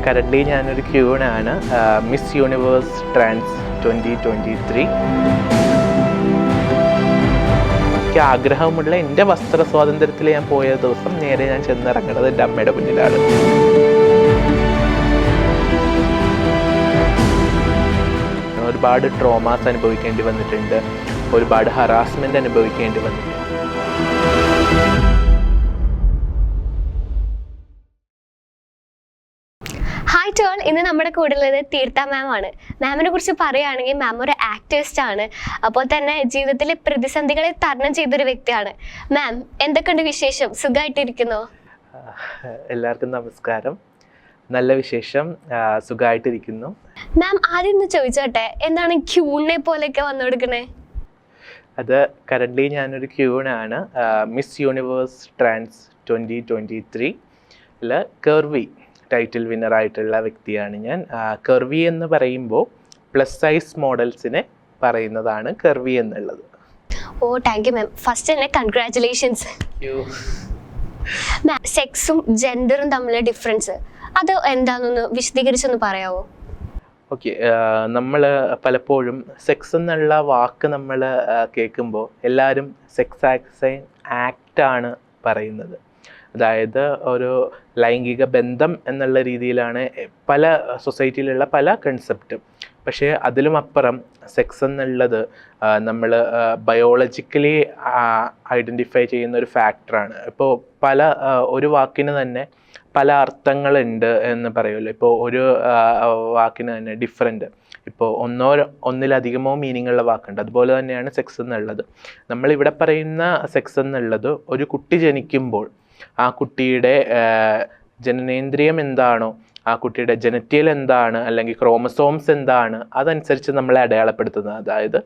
Currently ഞാനൊരു ക്യൂനാണ് miss universe trans 2023. എനിക്ക് ആഗ്രഹമുള്ള എൻ്റെ വസ്ത്ര സ്വാതന്ത്ര്യത്തിൽ ഞാൻ പോയ ദിവസം നേരെ ഞാൻ ചെന്നിറങ്ങുന്നത് എൻ്റെ അമ്മയുടെ മുന്നിലാണ്. ഒരുപാട് ട്രോമാസ് അനുഭവിക്കേണ്ടി വന്നിട്ടുണ്ട്, ഒരുപാട് ഹറാസ്മെൻ്റ് അനുഭവിക്കേണ്ടി വന്നിട്ടുണ്ട്. ഹായ് ടോൾ, ഇന്ന് നമ്മുടെ കൂടെ ഉള്ളത് തീർത്ഥ മാം ആണ്. മാമിനെ കുറിച്ച് പറയുകയാണെങ്കിൽ മാം ഒരു ആക്ടിവിസ്റ്റ് ആണ്, അപ്പോൾ തന്നെ ജീവിതത്തിലെ പ്രതിസന്ധികളെ തരണം ചെയ്തൊരു വ്യക്തിയാണ്. മാം, എന്തൊക്കെയുണ്ട് വിശേഷം? സുഖമായിട്ടിരിക്കുന്നോ? എല്ലാവർക്കും നമസ്കാരം. നല്ല വിശേഷം, സുഖമായിട്ടിരിക്കുന്നു. മാം, ആദ്യം ഒന്ന് ചോദിച്ചോട്ടെ, എന്താണ് ക്യൂണിനെ പോലെയൊക്കെ വന്നു കൊടുക്കണേ? അത് കറൻ്റ്ലി ഞാനൊരു ക്യൂനാണ് മിസ് യൂണിവേഴ്സ് ട്രാൻസ് 2023 കർവി ടൈറ്റിൽ വിന്നറായിട്ടുള്ള വ്യക്തിയാണ് ഞാൻ. കർവി എന്ന് പറയുമ്പോൾ പ്ലസ് സൈസ് മോഡൽസിനെ പറയുന്നതാണ് കർവി എന്നുള്ളത്. ഓ, താങ്ക് യു മാം. ഫസ്റ്റ് തന്നെ കൺഗ്രാറ്റുലേഷൻസ്. മാം, സെക്സും ജെൻഡറും തമ്മിലുള്ള ഡിഫറൻസ് അത് എന്താണെന്നൊന്ന് വിശദീകരിച്ചൊന്ന് പറയാമോ? ഓക്കെ, നമ്മൾ പലപ്പോഴും സെക്സ് എന്നുള്ള വാക്ക് നമ്മൾ കേൾക്കുമ്പോൾ എല്ലാവരും സെക്സ് ആസ് എൻ ആക്റ്റാണ് പറയുന്നത്. അതായത് ഒരു ലൈംഗിക ബന്ധം എന്നുള്ള രീതിയിലാണ് പല സൊസൈറ്റിയിലുള്ള പല കൺസെപ്റ്റും. പക്ഷേ അതിലും അപ്പുറം സെക്സ് എന്നുള്ളത് നമ്മൾ ബയോളജിക്കലി ഐഡൻറ്റിഫൈ ചെയ്യുന്ന ഒരു ഫാക്ടറാണ്. ഇപ്പോൾ ഒരു വാക്കിന് തന്നെ പല അർത്ഥങ്ങളുണ്ട് എന്ന് പറയുമല്ലോ. ഇപ്പോൾ ഒരു വാക്കിന് തന്നെ ഡിഫറെൻറ്റ്, ഇപ്പോൾ ഒന്നിലധികമോ മീനിങ് ഉള്ള വാക്കുണ്ട്. അതുപോലെ തന്നെയാണ് സെക്സ് എന്നുള്ളത്. നമ്മളിവിടെ പറയുന്ന സെക്സ് എന്നുള്ളത് ഒരു കുട്ടി ജനിക്കുമ്പോൾ ആ കുട്ടിയുടെ ജനനേന്ദ്രിയം എന്താണോ, ആ കുട്ടിയുടെ ജനറ്റിയൽ എന്താണ്, അല്ലെങ്കിൽ ക്രോമസോംസ് എന്താണ്, അതനുസരിച്ച് നമ്മളെ അടയാളപ്പെടുത്തുന്നത്. അതായത്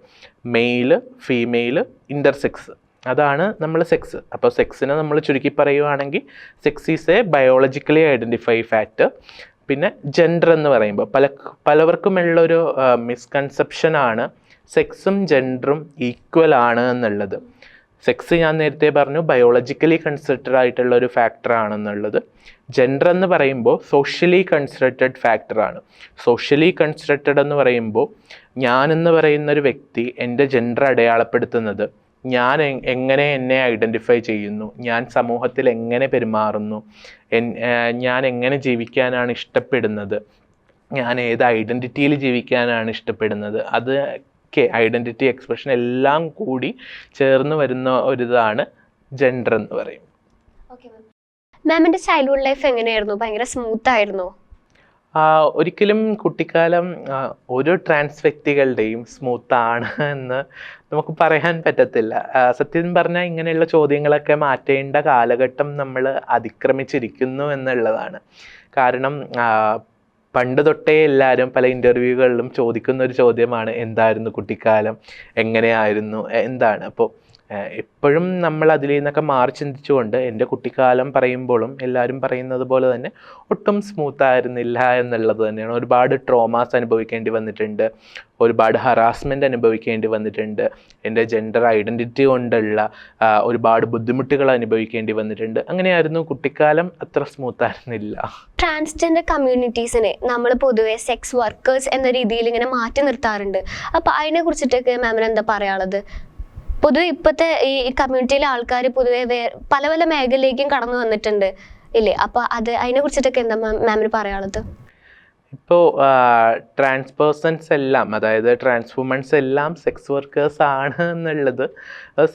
മെയില്, ഫീമെയില്, ഇൻ്റർസെക്സ്, അതാണ് നമ്മൾ സെക്സ്. അപ്പോൾ സെക്സിനെ നമ്മൾ ചുരുക്കി പറയുവാണെങ്കിൽ sex is A biologically identify factor. പിന്നെ ജെൻഡർ എന്ന് പറയുമ്പോൾ പലവർക്കുമുള്ളൊരു മിസ്കൺസെപ്ഷനാണ് സെക്സും ജെൻഡറും ഈക്വൽ ആണ് എന്നുള്ളത്. സെക്സ് ഞാൻ നേരത്തെ പറഞ്ഞു ബയോളജിക്കലി കൺസിഡർഡ് ആയിട്ടുള്ള ഒരു ഫാക്ടർ ആണെന്നുള്ളത്. ജെൻഡർ എന്ന് പറയുമ്പോൾ സോഷ്യലി കൺസിഡർഡ് ഫാക്ടറാണ്. സോഷ്യലി കൺസിഡർഡ് എന്ന് പറയുമ്പോൾ ഞാനെന്ന് പറയുന്നൊരു വ്യക്തി എൻ്റെ ജെൻഡർ അടയാളപ്പെടുത്തുന്നത് ഞാൻ എങ്ങനെ എന്നെ ഐഡൻറ്റിഫൈ ചെയ്യുന്നു, ഞാൻ സമൂഹത്തിൽ എങ്ങനെ പെരുമാറുന്നു, ഞാൻ എങ്ങനെ ജീവിക്കാനാണ് ഇഷ്ടപ്പെടുന്നത്, ഞാൻ ഏത് ഐഡൻറ്റിറ്റിയിൽ ജീവിക്കാനാണ് ഇഷ്ടപ്പെടുന്നത്, അത് ഐഡൻറ്റിറ്റി എക്സ്പ്രഷൻ എല്ലാം കൂടി ചേർന്ന് വരുന്ന ഒരിതാണ് ജെൻഡർ എന്ന് പറയും. മാമിന്റെ ചൈൽഡ്ഹുഡ് ലൈഫ് എങ്ങനെയായിരുന്നു? ഭയങ്കര സ്മൂത്ത് ആയിരുന്നോ? ഒരിക്കലും കുട്ടിക്കാലം ഒരു ട്രാൻസ് വ്യക്തികളുടെയും സ്മൂത്ത് ആണ് എന്ന് നമുക്ക് പറയാൻ പറ്റത്തില്ല. സത്യം പറഞ്ഞാൽ ഇങ്ങനെയുള്ള ചോദ്യങ്ങളൊക്കെ മാറ്റേണ്ട കാലഘട്ടം നമ്മൾ അതിക്രമിച്ചിരിക്കുന്നു എന്നുള്ളതാണ്. കാരണം പണ്ട് തൊട്ടേ എല്ലാവരും പല ഇൻ്റർവ്യൂകളിലും ചോദിക്കുന്ന ഒരു ചോദ്യമാണ്, എന്തായിരുന്നു കുട്ടിക്കാലം, എങ്ങനെയായിരുന്നു, എന്താണ്. അപ്പോൾ എപ്പോഴും നമ്മൾ അതിൽ നിന്നൊക്കെ മാറി ചിന്തിച്ചുകൊണ്ട് എൻ്റെ കുട്ടിക്കാലം പറയുമ്പോഴും എല്ലാവരും പറയുന്നത് പോലെ തന്നെ ഒട്ടും സ്മൂത്ത് ആയിരുന്നില്ല എന്നുള്ളത് തന്നെയാണ്. ഒരുപാട് ട്രോമാസ് അനുഭവിക്കേണ്ടി വന്നിട്ടുണ്ട്, ഒരുപാട് ഹറാസ്മെൻ്റ് അനുഭവിക്കേണ്ടി വന്നിട്ടുണ്ട്, എൻ്റെ ജെൻഡർ ഐഡൻറ്റിറ്റി കൊണ്ടുള്ള ഒരുപാട് ബുദ്ധിമുട്ടുകൾ അനുഭവിക്കേണ്ടി വന്നിട്ടുണ്ട്. അങ്ങനെയായിരുന്നു കുട്ടിക്കാലം, അത്ര സ്മൂത്ത് ആയിരുന്നില്ല. ട്രാൻസ്ജെൻഡർ കമ്മ്യൂണിറ്റീസിനെ നമ്മൾ പൊതുവെ സെക്സ് വർക്കേഴ്സ് എന്ന രീതിയിൽ ഇങ്ങനെ മാറ്റി നിർത്താറുണ്ട്. അപ്പോൾ അതിനെ കുറിച്ചിട്ടൊക്കെ മാമിന് എന്താ പറയാനുള്ളത്? പൊതുവെ ഇപ്പോഴത്തെ ഈ കമ്മ്യൂണിറ്റിയിലെ ആൾക്കാർ പൊതുവെ പല പല മേഖലയിലേക്കും കടന്നു വന്നിട്ടുണ്ട് ഇല്ലേ? അപ്പോൾ അതിനെ കുറിച്ചിട്ടൊക്കെ എന്താ മാമിന് പറയാനുള്ളത്? ഇപ്പോൾ ട്രാൻസ് പേഴ്സൺസ് എല്ലാം, അതായത് ട്രാൻസ് വുമൻസ് എല്ലാം സെക്സ് വർക്കേഴ്സ് ആണ് എന്നുള്ളത്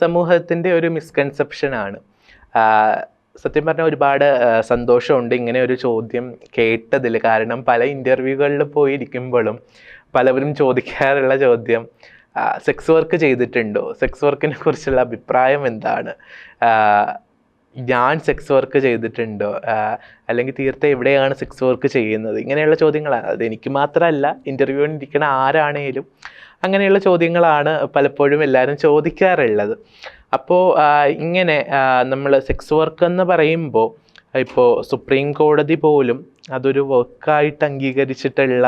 സമൂഹത്തിൻ്റെ ഒരു മിസ്കൺസെപ്ഷനാണ്. സത്യം പറഞ്ഞാൽ ഒരുപാട് സന്തോഷമുണ്ട് ഇങ്ങനെ ഒരു ചോദ്യം കേട്ടതിൽ. കാരണം പല ഇൻ്റർവ്യൂകളിൽ പോയിരിക്കുമ്പോഴും പലവരും ചോദിക്കാറുള്ള ചോദ്യം, സെക്സ് വർക്ക് ചെയ്തിട്ടുണ്ടോ, സെക്സ് വർക്കിനെ കുറിച്ചുള്ള അഭിപ്രായം എന്താണ്, ഞാൻ സെക്സ് വർക്ക് ചെയ്തിട്ടുണ്ടോ, അല്ലെങ്കിൽ തീർത്ത എവിടെയാണ് സെക്സ് വർക്ക് ചെയ്യുന്നത്, ഇങ്ങനെയുള്ള ചോദ്യങ്ങളാണ്. അത് എനിക്ക് മാത്രമല്ല, ഇൻ്റർവ്യൂവിന് ഇരിക്കുന്ന ആരാണേലും അങ്ങനെയുള്ള ചോദ്യങ്ങളാണ് പലപ്പോഴും എല്ലാവരും ചോദിക്കാറുള്ളത്. അപ്പോൾ ഇങ്ങനെ നമ്മൾ സെക്സ് വർക്ക് എന്ന് പറയുമ്പോൾ ഇപ്പോൾ സുപ്രീം കോടതി പോലും അതൊരു വർക്കായിട്ട് അംഗീകരിച്ചിട്ടുള്ള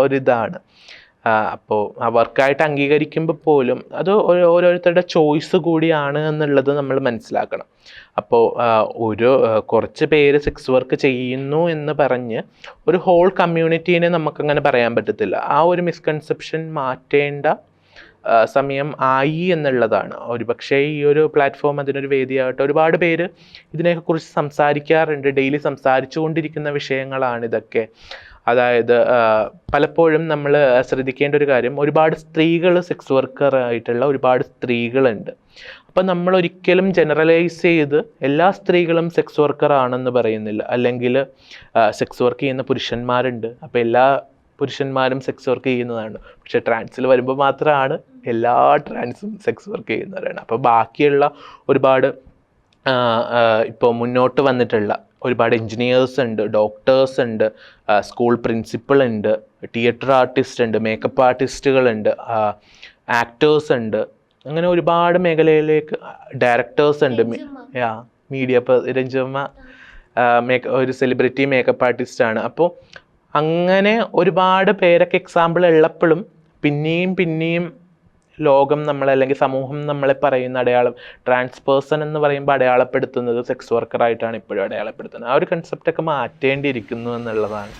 ഒരിതാണ്. അപ്പോൾ ആ വർക്കായിട്ട് അംഗീകരിക്കുമ്പോൾ പോലും അത് ഓരോരുത്തരുടെ ചോയ്സ് കൂടിയാണ് എന്നുള്ളത് നമ്മൾ മനസ്സിലാക്കണം. അപ്പോൾ കുറച്ച് പേര് സെക്സ് വർക്ക് ചെയ്യുന്നു എന്ന് പറഞ്ഞ് ഒരു ഹോൾ കമ്മ്യൂണിറ്റീനെ നമുക്കങ്ങനെ പറയാൻ പറ്റത്തില്ല. ആ ഒരു മിസ്കൺസെപ്ഷൻ മാറ്റേണ്ട സമയം ആയി എന്നുള്ളതാണ്. ഒരുപക്ഷെ ഈ ഒരു പ്ലാറ്റ്ഫോം അതിനൊരു വേദിയാകട്ടെ. ഒരുപാട് പേര് ഇതിനെക്കുറിച്ച് സംസാരിക്കാറുണ്ട്, ഡെയിലി സംസാരിച്ചു കൊണ്ടിരിക്കുന്ന വിഷയങ്ങളാണ് ഇതൊക്കെ. അതായത് പലപ്പോഴും നമ്മൾ ശ്രദ്ധിക്കേണ്ട ഒരു കാര്യം, ഒരുപാട് സ്ത്രീകൾ സെക്സ് വർക്കറായിട്ടുള്ള ഒരുപാട് സ്ത്രീകളുണ്ട്. അപ്പം നമ്മൾ ഒരിക്കലും ജനറലൈസ് ചെയ്ത് എല്ലാ സ്ത്രീകളും സെക്സ് വർക്കർ ആണെന്ന് പറയുന്നില്ല. അല്ലെങ്കിൽ സെക്സ് വർക്ക് ചെയ്യുന്ന പുരുഷന്മാരുണ്ട്, അപ്പോൾ എല്ലാ പുരുഷന്മാരും സെക്സ് വർക്ക് ചെയ്യുന്നതാണ്. പക്ഷെ ട്രാൻസിൽ വരുമ്പോൾ മാത്രമാണ് എല്ലാ ട്രാൻസും സെക്സ് വർക്ക് ചെയ്യുന്നവരാണ്. അപ്പോൾ ബാക്കിയുള്ള ഒരുപാട് ഇപ്പോൾ മുന്നോട്ട് വന്നിട്ടുള്ള ഒരുപാട് എൻജിനീയേഴ്സ് ഉണ്ട്, ഡോക്ടേഴ്സ് ഉണ്ട്, സ്കൂൾ പ്രിൻസിപ്പൾ ഉണ്ട്, തിയേറ്റർ ആർട്ടിസ്റ്റ് ഉണ്ട്, മേക്കപ്പ് ആർട്ടിസ്റ്റുകളുണ്ട്, ആക്ടേഴ്സ് ഉണ്ട്, അങ്ങനെ ഒരുപാട് മേഖലയിലേക്ക് ഡയറക്ടേഴ്സ് ഉണ്ട്. മീഡിയ രഞ്ജമ്മ ഒരു സെലിബ്രിറ്റി മേക്കപ്പ് ആർട്ടിസ്റ്റാണ്. അപ്പോൾ അങ്ങനെ ഒരുപാട് പേരൊക്കെ എക്സാമ്പിൾ ഉള്ളപ്പോഴും പിന്നെയും ലോകം നമ്മളെ അല്ലെങ്കിൽ സമൂഹം നമ്മളെ പറയുന്ന അടയാളം, ട്രാൻസ് പേഴ്സൺ എന്ന് പറയുമ്പോൾ അടയാളപ്പെടുത്തുന്നത് സെക്സ് വർക്കറായിട്ടാണ് ഇപ്പോഴും അടയാളപ്പെടുത്തുന്നത്. ആ ഒരു കൺസെപ്റ്റൊക്കെ മാറ്റേണ്ടിയിരിക്കുന്നു എന്നുള്ളതാണ്.